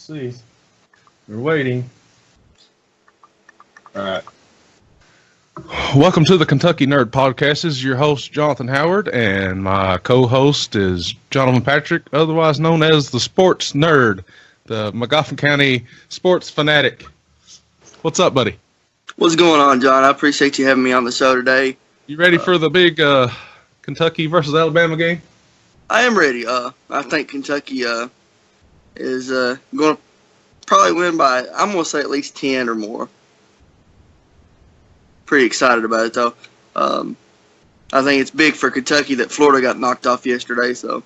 see. We're waiting. All right. Welcome to the Kentucky Nerd Podcast. This is your host, Jonathan Howard, and my co-host is Jonathan Patrick, otherwise known as the Sports Nerd, the Magoffin County Sports Fanatic. What's up, buddy? What's going on, John? I appreciate you having me on the show today. You ready for the big Kentucky versus Alabama game? I am ready. I think Kentucky is going to probably win by, I'm going to say at least 10 or more. Pretty excited about it, though. I think it's big for Kentucky that Florida got knocked off yesterday. So.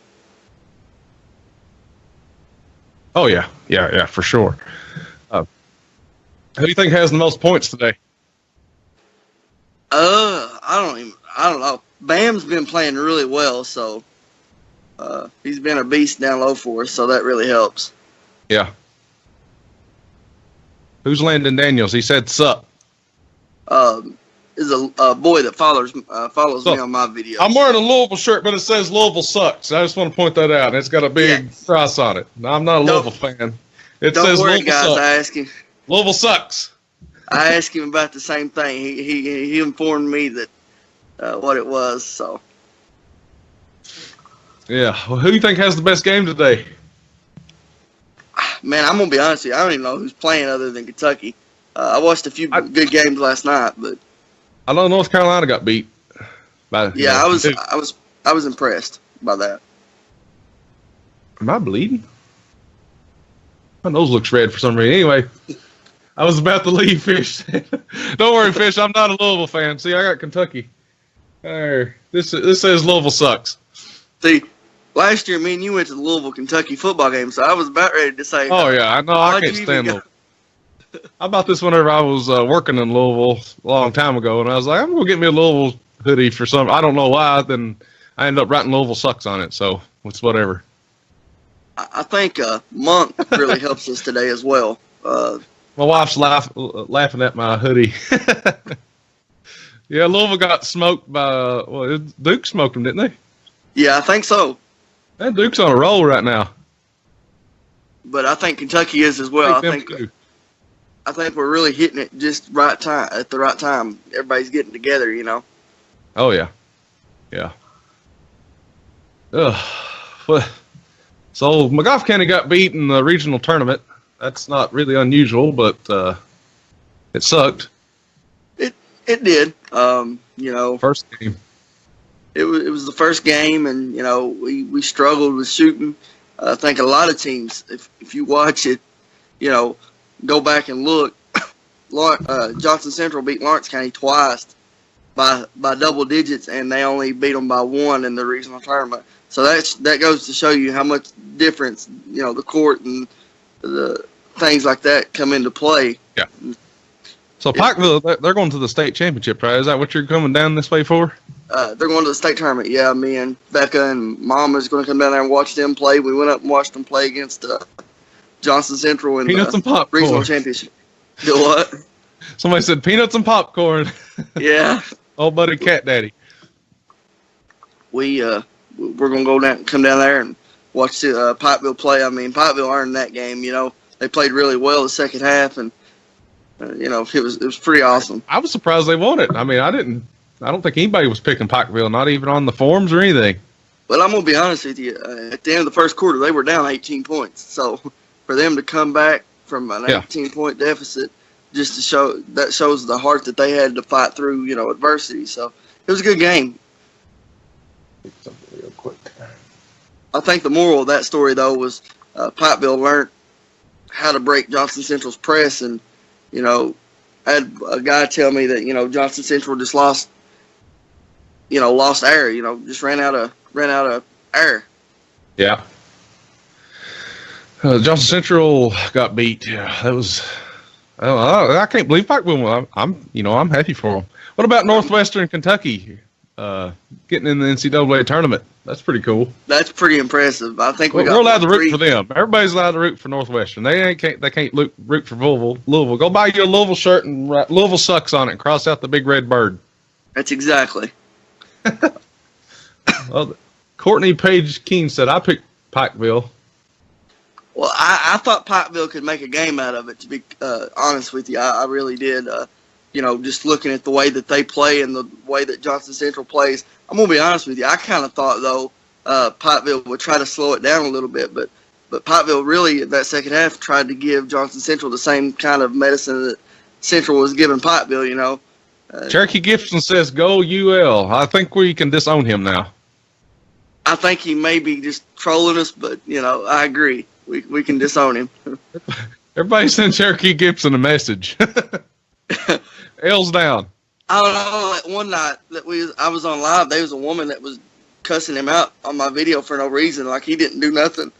Oh, yeah, for sure. Who do you think has the most points today? I don't know. Bam's been playing really well, so he's been a beast down low for us, so that really helps. Yeah. Who's Landon Daniels? He said sup. Is a boy that follows me on my videos. I'm wearing a Louisville shirt, but it says Louisville sucks. I just want to point that out. It's got a big cross on it. No, I'm not a Louisville fan. It don't says worry, Louisville guys. sucks. I asked him. Louisville sucks. I asked him about the same thing. He informed me that what it was. So. Yeah. Well, who do you think has the best game today? Man, I'm gonna be honest with you. I don't even know who's playing other than Kentucky. I watched a few good games last night, but I know North Carolina got beat. I was impressed by that. Am I bleeding? My nose looks red for some reason. Anyway, I was about to leave, Fish. Don't worry, Fish. I'm not a Louisville fan. See, I got Kentucky. This says Louisville sucks. See, last year, me and you went to the Louisville, Kentucky football game, so I was about ready to say. Oh, yeah. I know. I can't stand Louisville. How about this whenever I was working in Louisville a long time ago, and I was like, I'm going to get me a Louisville hoodie for some. I don't know why. Then I ended up writing Louisville sucks on it, so it's whatever. I think Monk really helps us today as well. My wife's laughing at my hoodie. Yeah, Louisville got smoked by Duke smoked them, didn't they? Yeah, I think so. And Duke's on a roll right now. But I think Kentucky is as well. I think we're really hitting it just at the right time. Everybody's getting together, you know. Oh yeah. Well, so Magoffin County got beat in the regional tournament. That's not really unusual, but it sucked. It did. You know, first game. It was the first game, and you know we struggled with shooting. I think a lot of teams, if you watch it, you know, go back and look. Johnson Central beat Lawrence County twice by double digits, and they only beat them by one in the regional tournament. So that goes to show you how much difference, you know, the court and the things like that come into play. Yeah. So Pikeville, they're going to the state championship, right? Is that what you're coming down this way for? They're going to the state tournament. Yeah, me and Becca and Mom is going to come down there and watch them play. We went up and watched them play against Johnson Central in peanuts and popcorn. Regional championship. Do what? Somebody said peanuts and popcorn. Yeah. Old buddy Cat Daddy. We're going to come down there and watch Pikeville play. I mean, Pikeville earned that game. You know, they played really well the second half, and you know, it was pretty awesome. I was surprised they won it. I mean, I don't think anybody was picking Pikeville, not even on the forums or anything. Well, I'm going to be honest with you. At the end of the first quarter, they were down 18 points. So for them to come back from an 18-point deficit, just to shows the heart that they had to fight through, you know, adversity. So it was a good game. Real quick. I think the moral of that story, though, was Pikeville learned how to break Johnson Central's press, and you know, I had a guy tell me that, you know, Johnson Central just lost air, you know, just ran out of air. Yeah. Johnson Central got beat. Yeah, that was. I can't believe Pikeville. I'm happy for them. What about Northwestern Kentucky getting in the NCAA tournament? That's pretty cool. That's pretty impressive. I think we're allowed to root for them. Everybody's allowed to root for Northwestern. They can't root for Louisville. Go buy your Louisville shirt and write Louisville sucks on it. And cross out the big red bird. That's exactly. Well, Courtney Page Keene said I picked Pikeville. Well, I thought Pikeville could make a game out of it, to be honest with you. I really did. Just looking at the way that they play and the way that Johnson Central plays, I'm going to be honest with you. I kind of thought, though, Pikeville would try to slow it down a little bit. But Pikeville really, in that second half, tried to give Johnson Central the same kind of medicine that Central was giving Pikeville, Cherokee Gibson says, go UL. I think we can disown him now. I think he may be just trolling us, but, I agree. We can disown him. Everybody send Cherokee Gibson a message. L's down. I don't know. Like one night that I was on live, there was a woman that was cussing him out on my video for no reason. Like he didn't do nothing.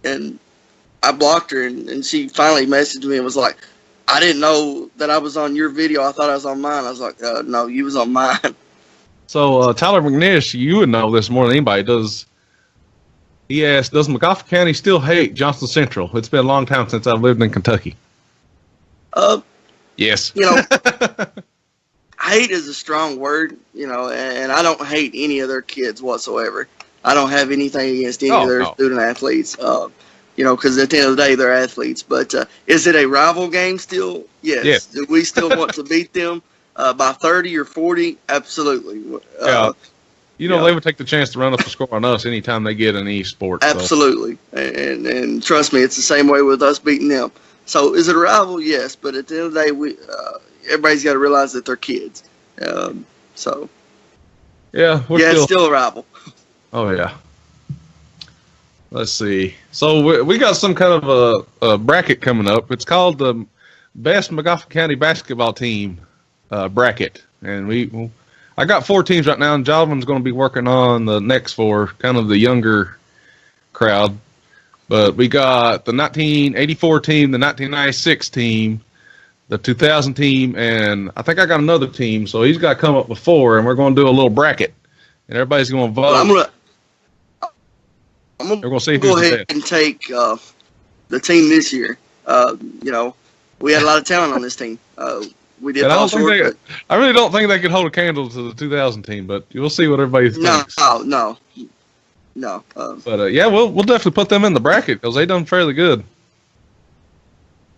And I blocked her, and she finally messaged me and was like, I didn't know that I was on your video. I thought I was on mine. I was like, no, you was on mine. So, Tyler McNish, you would know this more than anybody. He asked, does McGoffin County still hate Johnson Central? It's been a long time since I've lived in Kentucky. Yes. Hate is a strong word, and I don't hate any of their kids whatsoever. I don't have anything against any of their student athletes, because at the end of the day, they're athletes. But is it a rival game still? Yes. Do we still want to beat them by 30 or 40? Absolutely. They would take the chance to run up the score on us anytime they get an e-sport. Absolutely. So. And trust me, it's the same way with us beating them. So is it a rival? Yes. But at the end of the day, everybody's got to realize that they're kids. Yeah, it's still a rival. Oh, yeah. Let's see. So we got some kind of a bracket coming up. It's called the Best McGoffin County Basketball Team bracket. And I got 4 teams right now, and Jolvin's going to be working on the next 4, kind of the younger crowd. But we got the 1984 team, the 1996 team, the 2000 team, and I think I got another team. So he's got to come up with 4, and we're going to do a little bracket. And everybody's going to vote. Well, I'm going to go ahead and take the team this year. We had a lot of talent on this team. We did. I really don't think they could hold a candle to the 2000 team, but you'll see what everybody thinks. No. But we'll definitely put them in the bracket because they done fairly good.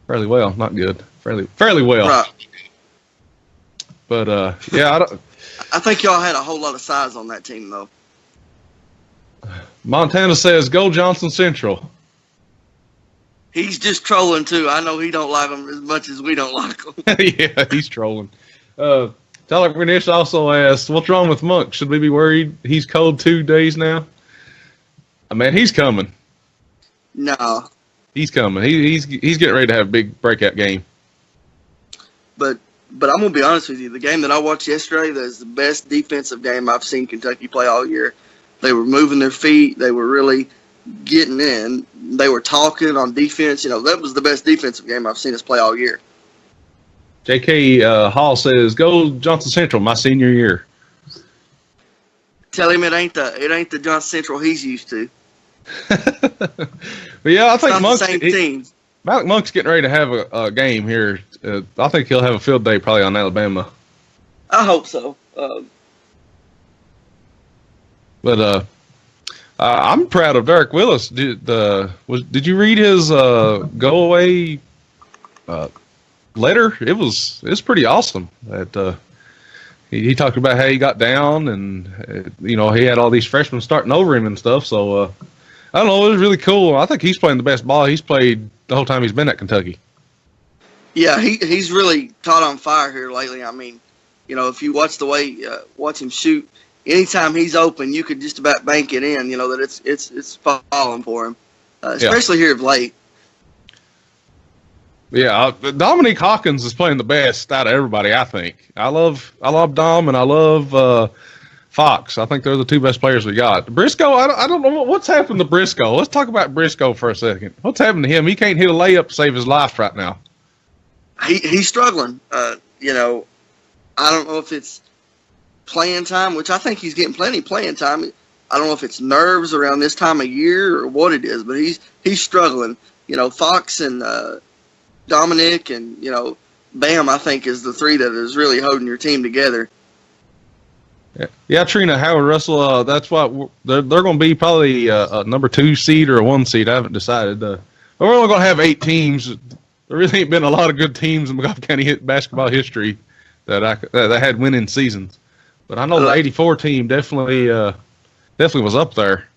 Fairly well, not good. Fairly well. Right. But I think y'all had a whole lot of size on that team, though. Montana says, go Johnson Central. He's just trolling, too. I know he don't like them as much as we don't like them. Yeah, he's trolling. Tyler Grenish also asked, what's wrong with Monk? Should we be worried? He's cold 2 days now. Man, he's coming. No. He's coming. He's getting ready to have a big breakout game. But I'm going to be honest with you. The game that I watched yesterday, that is the best defensive game I've seen Kentucky play all year. They were moving their feet. They were really getting in. They were talking on defense. That was the best defensive game I've seen us play all year. J.K. Hall says, go Johnson Central, my senior year. Tell him it ain't the Johnson Central he's used to. But yeah, I think Monk's the same team. Malik Monk's getting ready to have a game here. I think he'll have a field day probably on Alabama. I hope so. But I'm proud of Derek Willis. Did you read his go away letter? It's pretty awesome. That he talked about how he got down, and he had all these freshmen starting over him and stuff. So I don't know. It was really cool. I think he's playing the best ball he's played the whole time he's been at Kentucky. Yeah, he's really caught on fire here lately. I mean, if you watch the way watch him shoot, anytime he's open, you could just about bank it in. That it's falling for him, especially here of late. Yeah, Dominique Hawkins is playing the best out of everybody. I think I love Dom, and I love Fox. I think they're the 2 best players we got. Briscoe, I don't know what's happened to Briscoe. Let's talk about Briscoe for a second. What's happened to him? He can't hit a layup to save his life right now. He's struggling. I don't know if it's playing time, which I think he's getting plenty of playing time. I don't know if it's nerves around this time of year or what it is, but he's struggling. Fox and Dominic and Bam, I think, is the 3 that is really holding your team together. Yeah, Trina, Howard Russell. That's what they're going to be probably a number 2 seed or a 1 seed. I haven't decided. we're only going to have 8 teams. There really ain't been a lot of good teams in McGoffin County basketball history that had winning seasons. But I know the '84 team definitely was up there.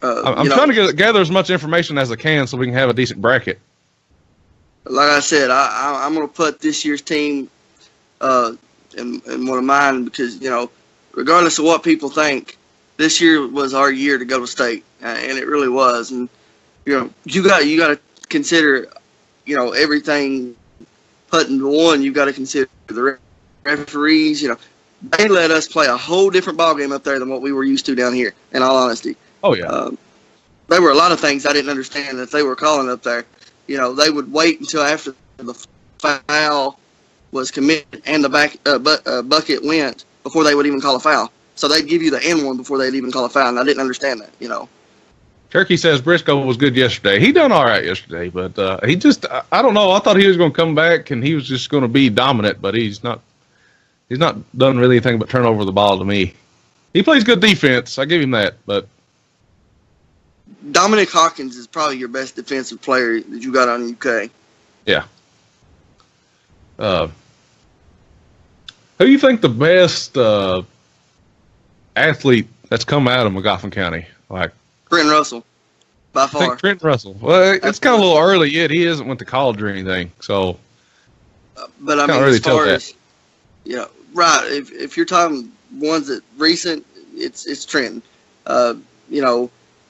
I'm trying to gather as much information as I can so we can have a decent bracket. Like I said, I'm going to put this year's team in one of mine because, regardless of what people think, this year was our year to go to state, and it really was. And you got to consider, everything put into one. You got to consider the referees. They let us play a whole different ball game up there than what we were used to down here. In all honesty. Oh yeah. There were a lot of things I didn't understand that they were calling up there. They would wait until after the foul was committed and the bucket went before they would even call a foul. So they'd give you the N one before they'd even call a foul, and I didn't understand that. Turkey says Briscoe was good yesterday. He done all right yesterday, but he just, I don't know. I thought he was going to come back and he was just going to be dominant, but he's not done really anything but turn over the ball to me. He plays good defense. I give him that, but Dominic Hawkins is probably your best defensive player that you got on UK. Yeah. Who do you think the best athlete that's come out of McGoffin County? Like Trent Russell, by far. I think Trent Russell. Well, it's kind of a little early yet. He hasn't went to college or anything, so. But I mean, really as far as right, if you're talking ones that recent, it's Trenton.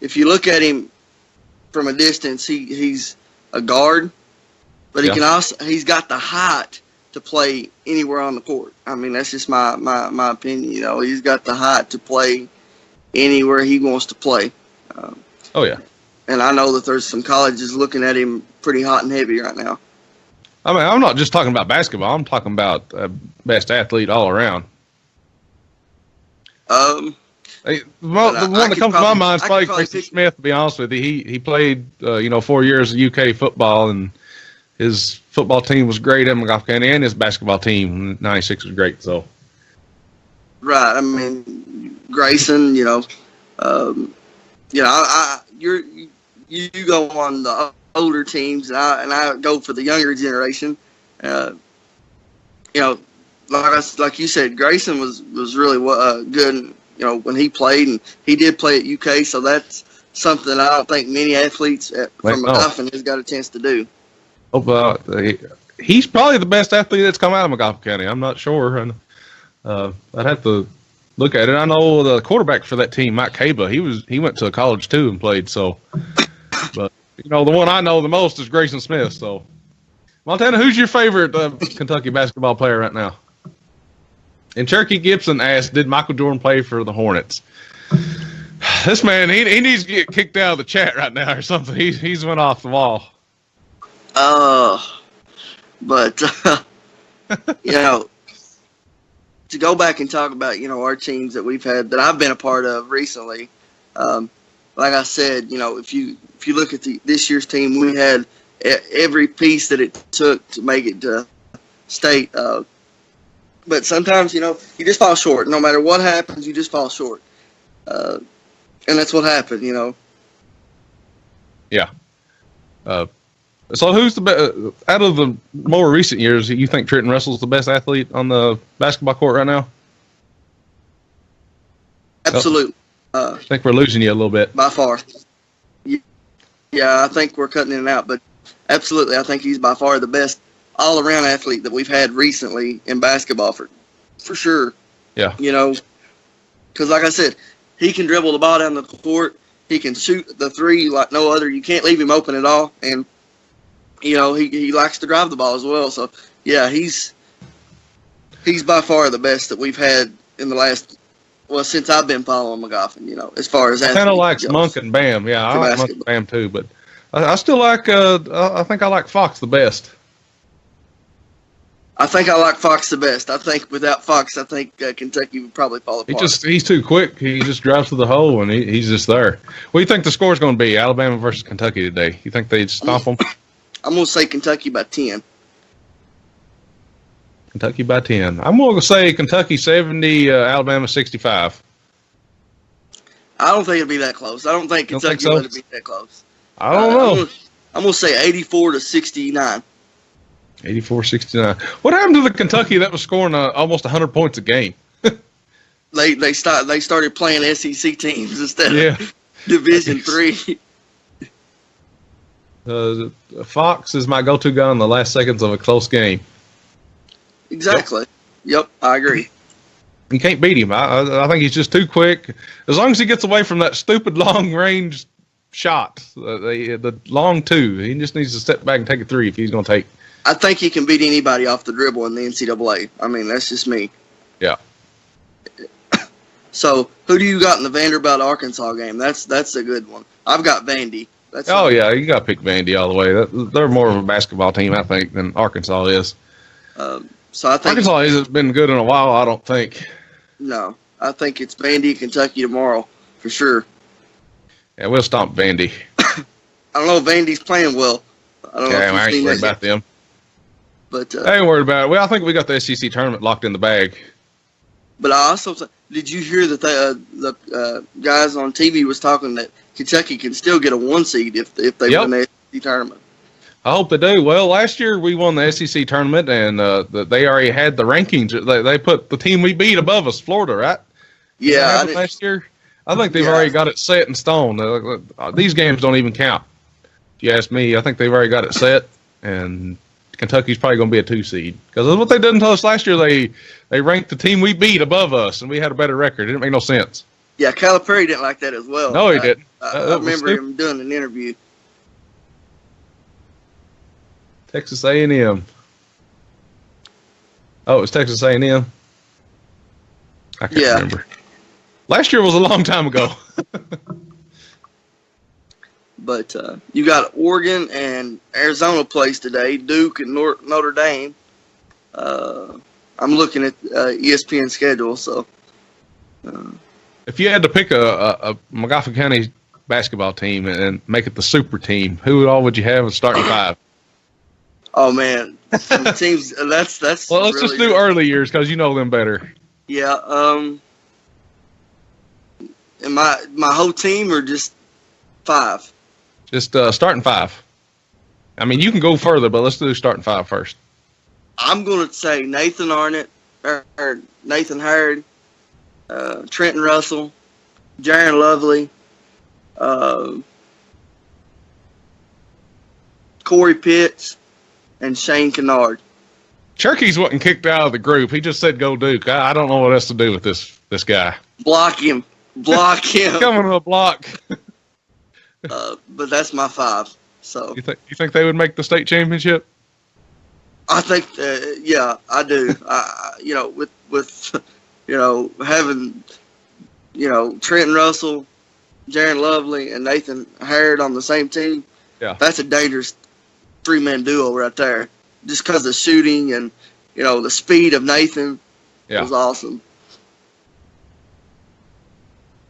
If you look at him from a distance, he's a guard, but he's got the height to play anywhere on the court. I mean, that's just my opinion. He's got the height to play anywhere he wants to play. Oh yeah. And I know that there's some colleges looking at him pretty hot and heavy right now. I mean, I'm not just talking about basketball. I'm talking about best athlete all around. The one that comes to my mind is probably Grayson Smith, to be honest with you. He played, 4 years of UK football, and his football team was great at McGoffin County, and his basketball team, '96, was great. So, right. I mean, Grayson, you go on the older teams, and I go for the younger generation. Like you said, Grayson was really good. When he played, and he did play at UK, so that's something I don't think many athletes from McGoffin has got a chance to do. Oh, he's probably the best athlete that's come out of McGoffin County. I'm not sure, and I'd have to look at it. I know the quarterback for that team, Mike Caba, he went to college too and played. So, but the one I know the most is Grayson Smith. So, Montana, who's your favorite Kentucky basketball player right now? And Cherokee Gibson asked, did Michael Jordan play for the Hornets? This man, he needs to get kicked out of the chat right now or something. He's went off the wall. But to go back and talk about, our teams that we've had, that I've been a part of recently, like I said, if you look at this year's team, we had every piece that it took to make it to state. But sometimes, you just fall short. No matter what happens, you just fall short. And that's what happened, Yeah. So who's the best, out of the more recent years, you think Trenton Russell's the best athlete on the basketball court right now? Absolutely. I think we're losing you a little bit. By far. Yeah, I think we're cutting in and out, but absolutely, I think he's by far the best all-around athlete that we've had recently in basketball for sure. Yeah. Because like I said, he can dribble the ball down the court. He can shoot the three like no other. You can't leave him open at all. And, he likes to drive the ball as well. So, yeah, he's by far the best that we've had in the last, since I've been following McGoffin, as far as I kind of like Monk and Bam. Yeah, I like Monk and Bam too. But I still like, I think I like Fox the best. I think I like Fox the best. I think without Fox, Kentucky would probably fall apart. He's too quick. He just drives to the hole, and he's just there. What do you think the score is going to be, Alabama versus Kentucky today? You think they'd stomp them? I'm going to say Kentucky by 10. Kentucky by 10. I'm going to say Kentucky 70, Alabama 65. I don't think it'll be that close. I don't think Kentucky will let it be that close. I don't know. I'm gonna say 84-69. 84-69. What happened to the Kentucky that was scoring almost 100 points a game? They started playing SEC teams instead of Division III. Fox is my go-to guy in the last seconds of a close game. Exactly. Yep, I agree. You can't beat him. I think he's just too quick. As long as he gets away from that stupid long-range shot, the long two, he just needs to step back and take a three if he's going to take. I think he can beat anybody off the dribble in the NCAA. I mean, that's just me. Yeah. So, who do you got in the Vanderbilt-Arkansas game? That's a good one. I've got Vandy. Yeah, you got to pick Vandy all the way. They're more of a basketball team, I think, than Arkansas is. So I think Arkansas hasn't been good in a while, I don't think. No, I think it's Vandy, Kentucky tomorrow for sure. Yeah, we'll stomp Vandy. I don't know if Vandy's playing well. I don't know. I ain't worried about them. But I ain't worried about it. Well, I think we got the SEC tournament locked in the bag. But I also did you hear that the guys on TV was talking that Kentucky can still get a 1 seed if they win the SEC tournament. I hope they do. Well, last year we won the SEC tournament, and they already had the rankings. They put the team we beat above us, Florida, right? Yeah. Last year, I think they've already got it set in stone. These games don't even count. If you ask me, I think they've already got it set, and Kentucky's probably going to be a 2 seed because that's what they did to us last year. They ranked the team we beat above us, and we had a better record. It didn't make no sense. Yeah, Calipari didn't like that as well. No, he didn't. I remember him doing an interview. Texas A&M. Oh, it was Texas A&M? I can't remember. Last year was a long time ago. But you got Oregon and Arizona plays today, Duke and Notre Dame. I'm looking at ESPN schedule, so. If you had to pick a Montgomery County basketball team and make it the super team, who all would you have as starting 5? Oh man, some teams. That's. Well, let's just do early years because you know them better. Yeah. And my whole team or just 5? Just starting 5. I mean, you can go further, but let's do starting 5 first. I'm going to say Nathan Arnett or Nathan Hurd, Trenton Russell, Jaron Lovely, Corey Pitts, and Shane Kennard. Cherokee wasn't kicked out of the group. He just said go Duke. I don't know what else to do with this guy. Block him. Coming to a block. But that's my 5. So you think they would make the state championship? I think, yeah, I do. With having Trenton Russell, Jaron Lovely, and Nathan Hurd on the same team. Yeah, that's a dangerous 3-man duo right there. Just because of shooting and the speed of Nathan was awesome.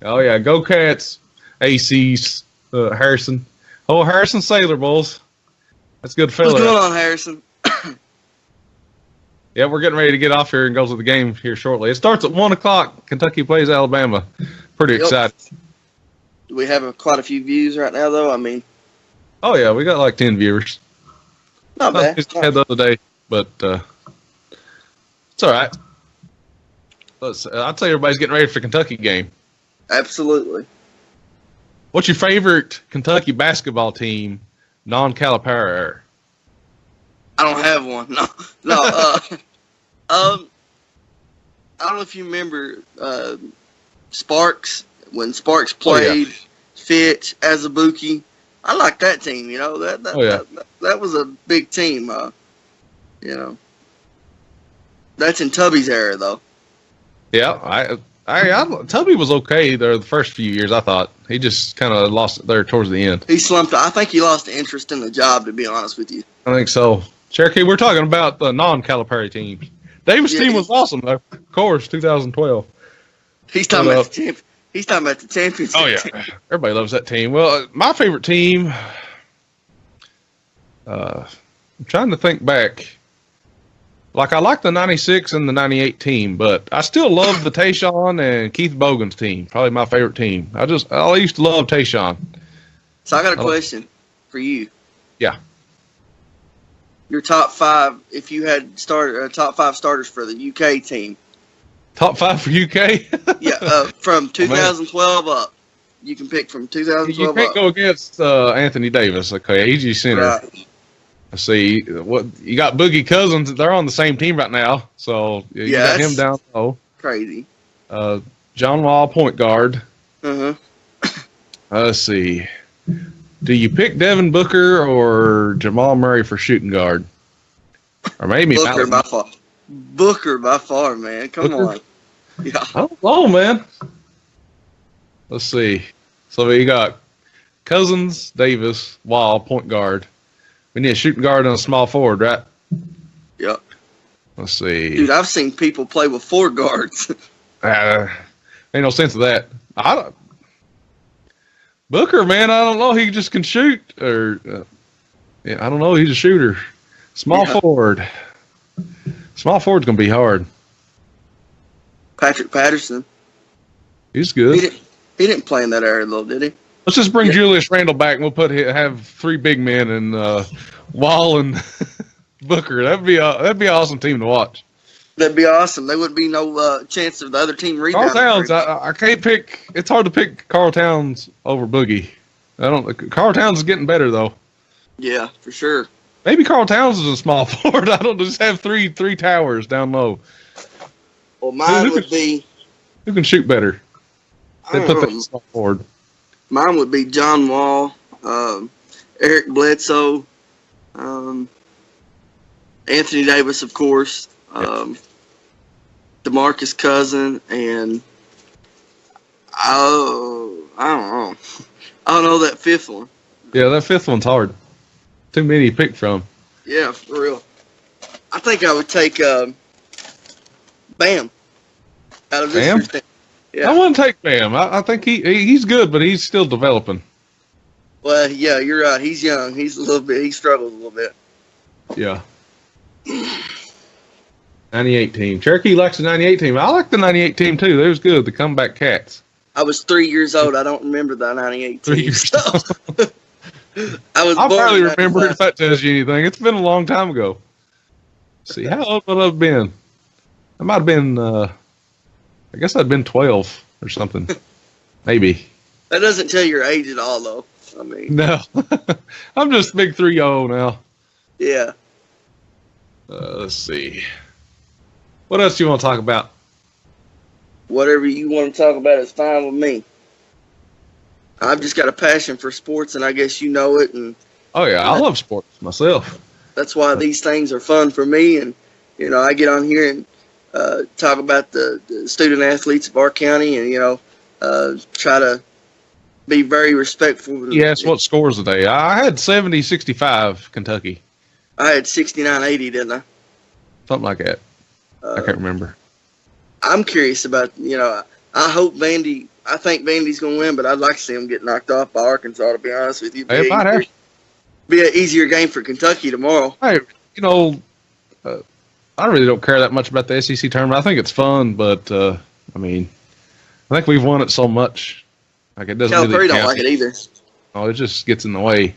Oh yeah, go Cats, ACs, Harrison. Oh, Harrison Sailor Bulls. That's a good fella. What's going on, Harrison? Yeah, we're getting ready to get off here and go to the game here shortly. It starts at 1:00. Kentucky plays Alabama. Pretty excited. Do we have quite a few views right now, though? I mean. Oh yeah, we got like 10 viewers. Not bad. Just had the other day, but it's all right. I'd say everybody's getting ready for the Kentucky game. Absolutely. What's your favorite Kentucky basketball team, non-Calipari? I don't have one. No. I don't know if you remember Sparks when Sparks played. Fitch, Azubuike. I like that team. That was a big team. That's in Tubby's era, though. Yeah, Tubby was okay there the first few years. I thought he just kind of lost it there towards the end. He slumped. I think he lost interest in the job. To be honest with you, I think so. Cherokee, we're talking about the non-Calipari teams. Davis' team was awesome, though. Of course, 2012. He's talking about the champion. He's talking about the championship. Oh yeah, everybody loves that team. Well, my favorite team. I'm trying to think back. Like I like the '96 and the '98 team, but I still love the Tayshaun and Keith Bogan's team. Probably my favorite team. I used to love Tayshaun. So I got a question. for you. Yeah. Your top 5, if you had top 5 starters for the UK team. Top 5 for UK? Yeah, from 2012 up. You can pick from 2012 You can't up. go against Anthony Davis. Okay, he's your center. Right. Let's see. What you got? Boogie Cousins. They're on the same team right now. So you got him down low. Crazy. John Wall, point guard. Uh-huh. Let's see. Do you pick Devin Booker or Jamal Murray for shooting guard? Or maybe Booker by far. Booker by far, man. Come Booker? on. Yeah. I don't know, man. Let's see. So you got Cousins, Davis, Wall, point guard. We need a shooting guard and a small forward, right? Yep. Let's see. Dude, I've seen people play with 4 guards. Ain't no sense of that. Booker, man, I don't know. He just can shoot, or I don't know. He's a shooter. Small forward. Small forward's gonna be hard. Patrick Patterson. He's good. He didn't play in that area though, did he? Let's just bring Julius Randle back, and we'll have 3 big men and Wall and Booker. That'd be an awesome team to watch. That'd be awesome. There would be no chance of the other team rebounding. Karl Towns, I can't pick. It's hard to pick Karl Towns over Boogie. Karl Towns is getting better though. Yeah, for sure. Maybe Karl Towns is a small forward. I don't just have three towers down low. Well, mine would be. Who can shoot better? They put that small forward. Mine would be John Wall, Eric Bledsoe, Anthony Davis, of course. DeMarcus Cousins, and I don't know. I don't know that 5th one. Yeah, that 5th one's hard. Too many to pick from. Yeah, for real. I think I would take Bam out of this year's team. Yeah. I wouldn't take Bam. I think he's good, but he's still developing. Well, yeah, you're right. He's young. He struggles a little bit. Yeah. 98 team. Cherokee likes the 98 team. I like the 98 team too. They was good. The comeback cats. I was 3 years old. I don't remember the 98 team. 3 years old. I'll probably remember it if that tells you anything. It's been a long time ago. Let's see, how old would I have been? I might have been, I guess I'd been 12 or something. Maybe. That doesn't tell your age at all, though. I mean. No. I'm just big 3-0 now. Yeah. Let's see. What else do you want to talk about? Whatever you want to talk about is fine with me. I've just got a passion for sports, and I guess you know it. And oh yeah, I love sports myself. That's why these things are fun for me. And I get on here and talk about the student athletes of our county, and try to be very respectful. Yes, what scores today? I had 70-65 Kentucky. I had 69-80, didn't I? Something like that. I can't remember. I'm curious about, I hope Vandy. I think Vandy's going to win, but I'd like to see them get knocked off by Arkansas, to be honest with you. It might have. Be an easier game for Kentucky tomorrow. Hey, I really don't care that much about the SEC tournament. I think it's fun, but, I think we've won it so much. Like, it doesn't Calipari really don't like it either. Oh, it just gets in the way.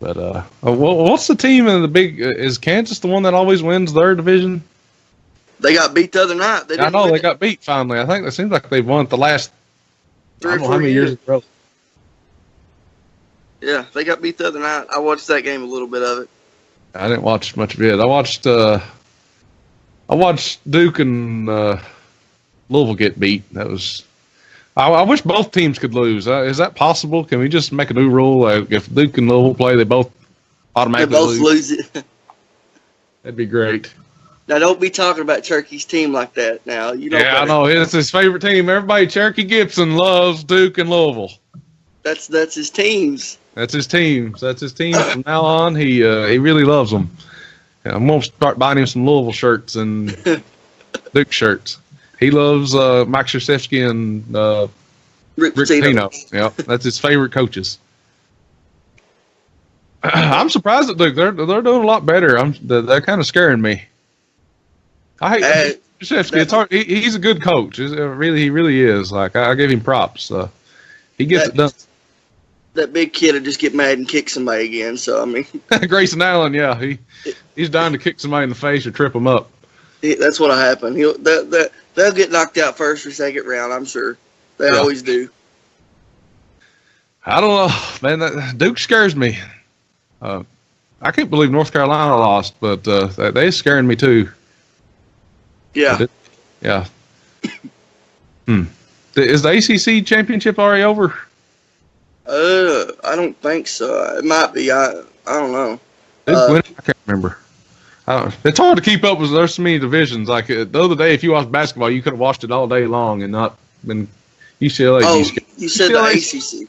But, what's the team in the big, is Kansas the one that always wins their division? They got beat the other night. I know they got beat finally. I think it seems like they've won it the last 3 or 4 how many years in a row. Yeah, they got beat the other night. I watched that game, a little bit of it. I didn't watch much of it. I watched Duke and Louisville get beat. That was. I wish both teams could lose. Is that possible? Can we just make a new rule? Like if Duke and Louisville play, they both automatically lose it. That'd be great. Now, don't be talking about Cherokee Team like that. Now, Yeah, I know. It's his favorite team. Everybody, Cherokee Gibson loves Duke and Louisville. That's his teams. That's his teams. That's his team from now on. He really loves them. Yeah, I'm gonna start buying him some Louisville shirts and Duke shirts. He loves Mike Krzyzewski and Rick Pitino. Yeah, that's his favorite coaches. I'm surprised at Duke. They're doing a lot better. They're kind of scaring me. I hate Krzyzewski. It's hard. He's a good coach. He really is. Like I give him props. He gets it done. that big kid would just get mad and kick somebody again. So I mean, Grayson Allen, yeah, he's dying to kick somebody in the face or trip them up. That's what'll happen. They'll get knocked out first or second round. I'm sure they always do. I don't know, man. Duke scares me. I can't believe North Carolina lost, but they're scaring me too. Yeah. Yeah. Is the ACC championship already over? I don't think so. It might be. I don't know. I can't remember. It's hard to keep up with. There's so many divisions. Like the other day, if you watched basketball, you could have watched it all day long and not been UCLA. Oh, you said the ACC.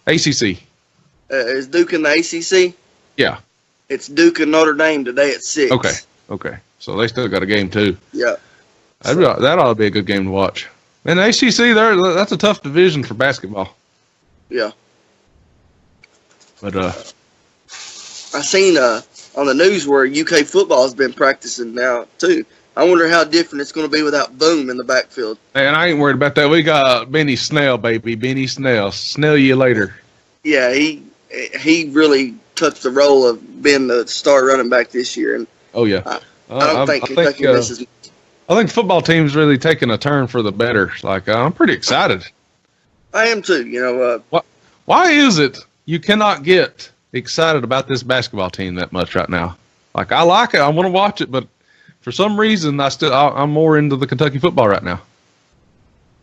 ACC. Is Duke in the ACC? Yeah. It's Duke and Notre Dame today at 6. Okay. So they still got a game too. Yeah. That ought to be a good game to watch. And the ACC, that's a tough division for basketball. Yeah. But I seen on the news where UK football has been practicing now too. I wonder how different it's going to be without Boom in the backfield. Man, I ain't worried about that. We got Benny Snell, baby. Benny Snell. Snell you later. Yeah, he really took the role of being the star running back this year. And oh yeah. I don't think Kentucky misses. I think football team's really taking a turn for the better. Like I'm pretty excited. I am too. You know. Why is it you cannot get excited about this basketball team that much right now? Like I like it. I want to watch it, but for some reason I'm more into the Kentucky football right now.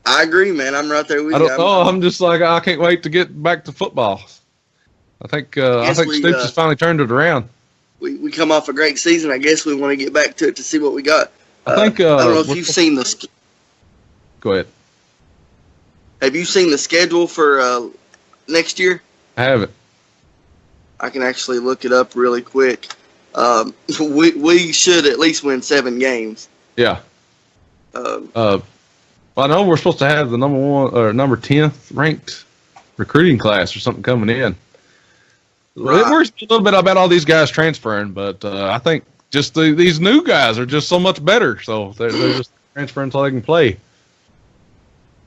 I agree, man. I'm right there with you. I'm just like I can't wait to get back to football. I think Stoops has finally turned it around. We come off a great season. I guess we want to get back to it to see what we got. I think. I don't know if you've seen the. Go ahead. Have you seen the schedule for next year? I haven't. I can actually look it up really quick. We should at least win 7 games. Yeah. I know we're supposed to have the number 1 or number 10th ranked recruiting class or something coming in. Right. It worries a little bit about all these guys transferring, but I think just these new guys are just so much better. So they're just transferring so they can play.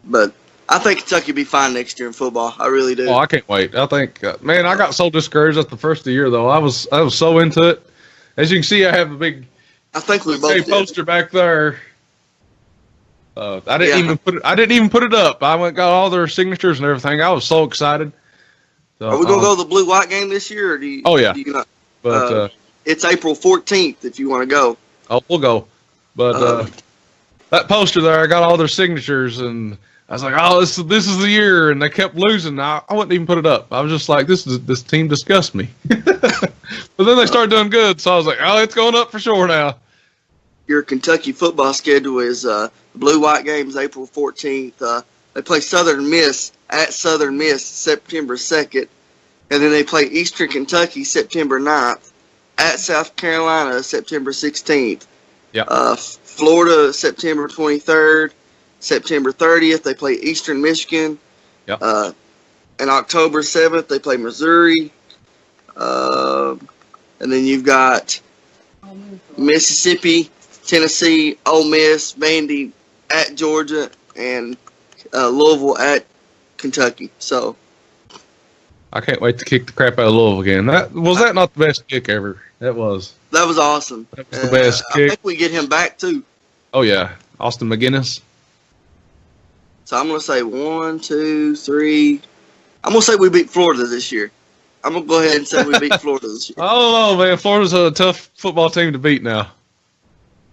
But I think Kentucky will be fine next year in football. I really do. Oh, I can't wait. I think, man, I got so discouraged at the first of the year, though. I was so into it. As you can see, I have a big poster back there. I didn't even put it up. I got all their signatures and everything. I was so excited. So, are we gonna go to the Blue White game this year? Or do you? Oh yeah. Do you not, but it's April 14th if you want to go. Oh, we'll go. But that poster there, I got all their signatures, and I was like, oh, this is the year, and they kept losing. I wouldn't even put it up. I was just like, this team disgusts me. But then they started doing good, so I was like, oh, it's going up for sure now. Your Kentucky football schedule is the Blue White games April 14th. They play Southern Miss at Southern Miss September 2nd, and then they play Eastern Kentucky September 9th, at South Carolina September 16th. Yeah. Florida September 23rd, September 30th they play Eastern Michigan. Yeah. And October 7th they play Missouri. And then you've got Mississippi, Tennessee, Ole Miss, Vandy at Georgia, and Louisville at Kentucky. So I can't wait to kick the crap out of Louisville again. That not the best kick ever. That was awesome. That was the best kick. I think we get him back too. Oh yeah, Austin McGinnis. So I'm gonna say 1, 2, 3. I'm gonna say we beat Florida this year. I'm gonna go ahead and say we beat Florida this year. I don't know, man. Florida's a tough football team to beat now.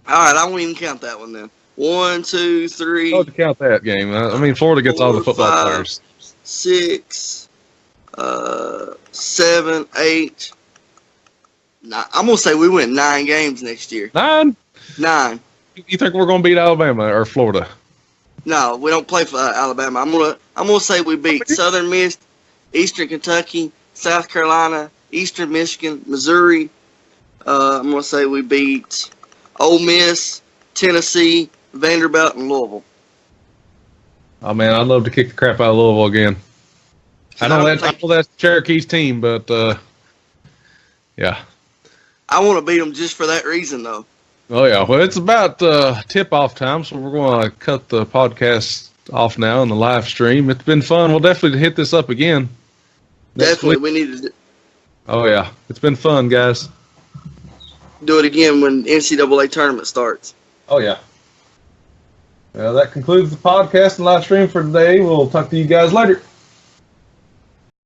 All right, I won't even count that one then. 1, 2, 3. Hard to count that game. I mean, Florida gets 4, all the football 5, players. 6, 7, 8. I'm gonna say we win 9 games next year. 9? 9. You think we're gonna beat Alabama or Florida? No, we don't play for Alabama. I'm gonna say we beat Southern Miss, Eastern Kentucky, South Carolina, Eastern Michigan, Missouri. I'm gonna say we beat Ole Miss, Tennessee, Vanderbilt, and Louisville. Oh man, I'd love to kick the crap out of Louisville again. I know that's Cherokee's team, but yeah. I want to beat them just for that reason, though. Oh yeah, well it's about tip-off time, so we're going to cut the podcast off now in the live stream. It's been fun. We'll definitely hit this up again. Definitely, we need to Oh, yeah. It's been fun, guys. do it again when NCAA tournament starts. Oh, yeah. Well, that concludes the podcast and live stream for today. We'll talk to you guys later.